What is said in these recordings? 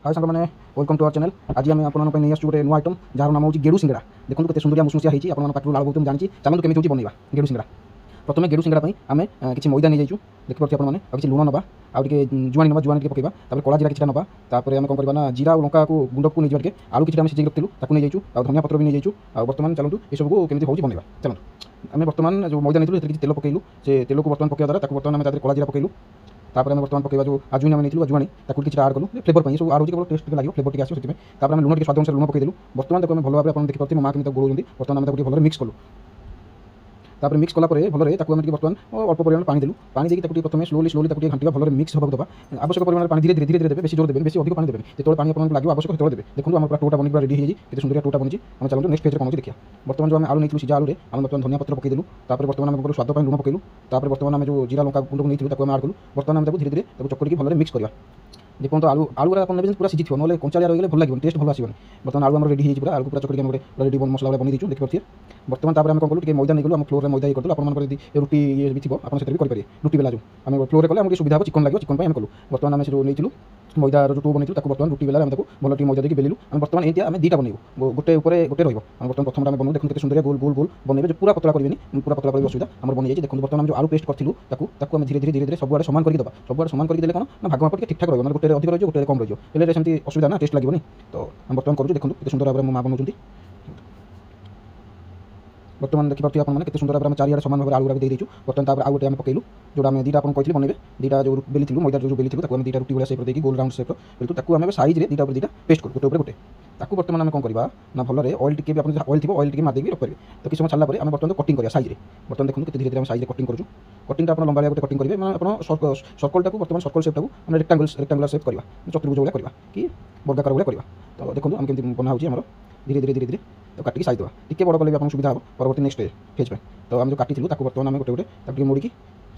हाय सांग मैंने welcome to our channel. आज आम आप नहीं आसू गोटे नुआ आइटम जार नाम हूँ गेड़ू सिंगड़ा। देखो केते सुंदरिया मुसमुसिया होती है पार्टी लाल बहुत जानी चलते केमी बनवा गेड़ू सिंगड़ा। प्रथम गेड़ू सिंगड़ा आम किसी मैदा नहीं जाइए देखिए आपने किसी लुण नवा आउ जुआनी नवा जुआनी पकेबा कला जीरा किसी नवा आम कौन करवा ना जीरा और लंका को गुंड को नहीं आलू किसी सिझे रखिलु नहीं जाइए और धनिया पत्र भी नहीं जाइए बर्तमान चलतु ये सब को केमी हो बनवा चलते आम बर्तमान जो मैदा नहीं किसी तेल पकईलु से तेल को बर्तमान पकड़ा द्वारा बर्तमान आम कला जीरा पकईलु तापर आम बर्तमान पकड़ा जो आजुनी आम नहीं आजुआनी किसी आड कलु फ्लेवर पर सब आड़ हो टेस्ट लगे फ्लेवर टी आसो से लुण के स्वाद अनुसार लुण पकईदेलु बर्तमान देखो भल भाव देखिए मो माँ के गोलुँच बर्तमान आम भल मिक्स कलु तापर मिक्स कला भल बर्तमान अल्प परिमाण पानी देलु पानी देखिए प्रथम स्लोली स्लोली घंटा भल मिक्स होगा दबा आवश्यक परिमाण पानी धीरे धीरे धीरे बेसी जोर देवे बेसी अधिक पानी देवे जो पानी आपको लगे आवश्यक जो देवे देखो आम टोटा बन रेडी है सुंदर टोटा बनी आम चलो नेक्स्ट पेज कौन देखिए बर्तमान जो आम आलू नहीं सीझा आलू आम बर्तमान धनिया पत्र पकईदेलु बर्तमान आम स्वाद लुण पकईलु बर्तमान आम जो जीरा लंका गुंड को नहीं आम आड कलु बर्तमान आम धीरे धीरे चकड़ी भल मिक्स करवा देखो तो आलू आलू आप पूरा सीझी थो ना कंचालिया रही भल लगे टेस्ट भल आसोनी बर्तमान आलू आम रेडी है पूरा आलू पूरा चकड़ी पूरा रेडी मसला बन देखिए देखिए बर्तमान आम कौन कलु मैदा नहीं गलु आम फ्लोर में मैदा कर आप रुटी ये भी थी आप करेंगे रुटी बेला जो आम फ्लोर कले आम सुविधा चिकन लगे चिकन आम कलु बर्तमान आम जो नहीं मैदा जो बनी बर्तमान रुटी बेला भल टी मैदा देखिए बेलू आम बर्तमान ये आम दुटा बनइबू गोटे गोटे रही बर्तमान प्रथम आम बनू देखते सुंदर गोल गोल गोल बनइबे जो पूरा पतला करेंगे पूरा पतला कर असुविधा आम बन जाए देखो बर्तमान जो आलू पेस्ट करूँ आम धीरे धीरे धीरे धीरे सब सामान करके दबा सब सामान करके देले कौन ना भाग माप ठीक ठाक रही है गोटे अधिक रही गोटे कम रही है सेमती असुविधा ना टेस्ट लगे तो आम बर्तमान करूँ देखो कितने सुंदर भाव में माँ बनाऊँ बर्तमान देखिए आपने सुंदर भाव में चारिड़े सामान भाव आलू गुड़ा देदेचु बर्तमान आउ गोटे आम पकईलु जो आम दुटा आपको कहते बनइबे दुटा जो बेली थी मैदा जो बेली थी आम दुटा रुटी भाई सेप देखिए गोल राउंड सेप बेलू आम साइज में दुटा पेस्ट करूँ गोटे गोटे बर्तमान आम कौन करवा ना भल ऑयल टी ऑयल थी ऑयल टी मारदेवी रखिए तो किसी समय छाला आम बर्तमान कटिंग करा साइज बर्तमान देखो धीरे धीरे आम साइज कटिंग करूँ कटिंग आप लंबा गोटे कटिंग करेंगे आप सर्कल टाक बर्तमान सर्कल सेप टाक रेक्टांगुलर सेप करवा चतुर्भुज भाया करवा कि वर्गाकार भाया करवा तो देखो आम केमती बना होती है धीरे धीरे धीरे धीरे तो काटिक साइज देवा टी बड़ कले भी सुविधा हो परवर्ती नेक्स्ट फेज पे तो आम जो काटी बर्तमान आम गोटे गोटे मोड़ी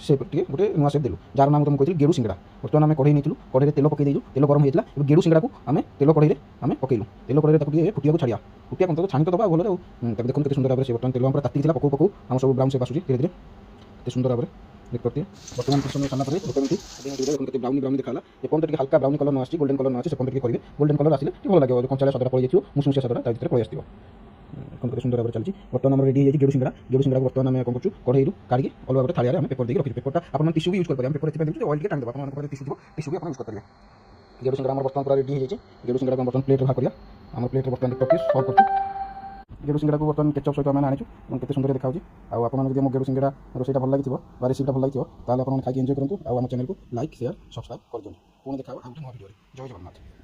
सेप टे गोटे नुआ सेप देलु जार नाम तुमको कहती गेड़ू सिंगड़ा बर्तमान आम कढ़ई नहीं कढ़ई तेल पकई देलु तेल गरम होता है गेड़ू सिंगड़ा को आम तेल कढ़ई आम पकईलु तेल कढ़ई फुटिया छाड़िया फुटिया कौन तो छाणी तो दबा भले देखो कितने सुंदर भाव से बर्तमान तेल ताती पकऊ पकऊ आम सब ब्राउन सेप आसूँ धीरे धीरे कितने सुंदर भाव देख पाते बर्तमान कुछ समय सारा गोटे मिनट ब्राउनी ब्राउनी देखा ये पंद्रह हल्का ब्राउनी कलर न गोल्डन कलर न से पंद्रह करेंगे गोल्डन कलर आसे भल लगे कंचाला सदरा पड़ जाए मुसमुसिया सदरा भर पड़े आसो कौन सुंदर भाव चलती बर्तमान आम रेडी है गेड़ू सिंगड़ा बर्तमान आम कौन करूँ कढ़ई काढ़ी अलग भाव थालिया आम पेपर देखिए रखिए पेपरटा आप टिश्यू भी यूज करेंगे पेपर इतने ऑयल के टाँग देवा आप टिश्यू टिश्यू भी आप यूज करेंगे गेड़ू सिंगड़ा बर्तमान पूरा रेडी है गेड़ू सिंगड़ा बर्तमान प्लेट भाग करिया आम प्लेट बर्तमान करके सर्व कर गेड़ू सिंगड़ा को बर्तमान केचप सहित आम आनीचु केते सुंदर देखा आपको जब गेड़ू सिंगड़ा रोसईटा भल लगी रेसिपीटा भल लगी ताले आप खाई एंजॉय करूँ आम चैनल को लाइक शेयर सब्सक्राइब कर दिखाँ पुणी देखा भिडियो जय जगन्नाथ।